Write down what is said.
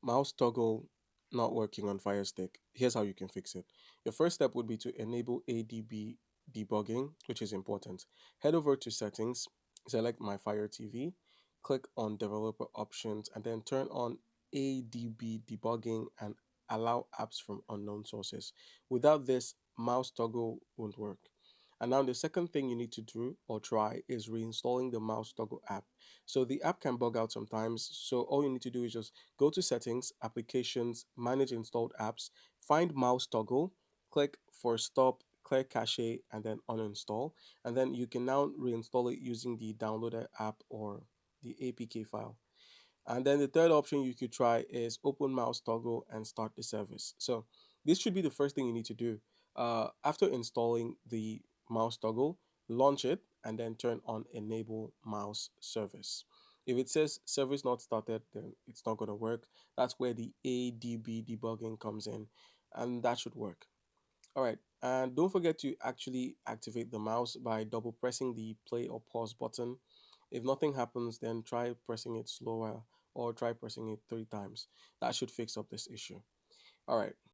mouse toggle not working on Firestick, here's how you can fix it. Your first step would be to enable ADB debugging, which is important. Head over to settings, select my Fire TV, click on developer options, and then turn on ADB debugging and allow apps from unknown sources. Without this, mouse toggle won't work. And now the second thing you need to do or try is reinstalling the mouse toggle app. So the app can bug out sometimes. So all you need to do is just go to settings, applications, manage installed apps, find mouse toggle, click for stop, clear cache, and then uninstall. And then you can now reinstall it using the downloaded app or the APK file. And then the third option you could try is open mouse toggle and start the service. So this should be the first thing you need to do. After installing the mouse toggle, launch it and then turn on enable mouse service. If it says service not started, then it's not going to work. That's where the ADB debugging comes in, and that should work. All right, and don't forget to actually activate the mouse by double pressing the play or pause button. If nothing happens, then try pressing it slower or try pressing it 3 times. That should fix up this issue. All right.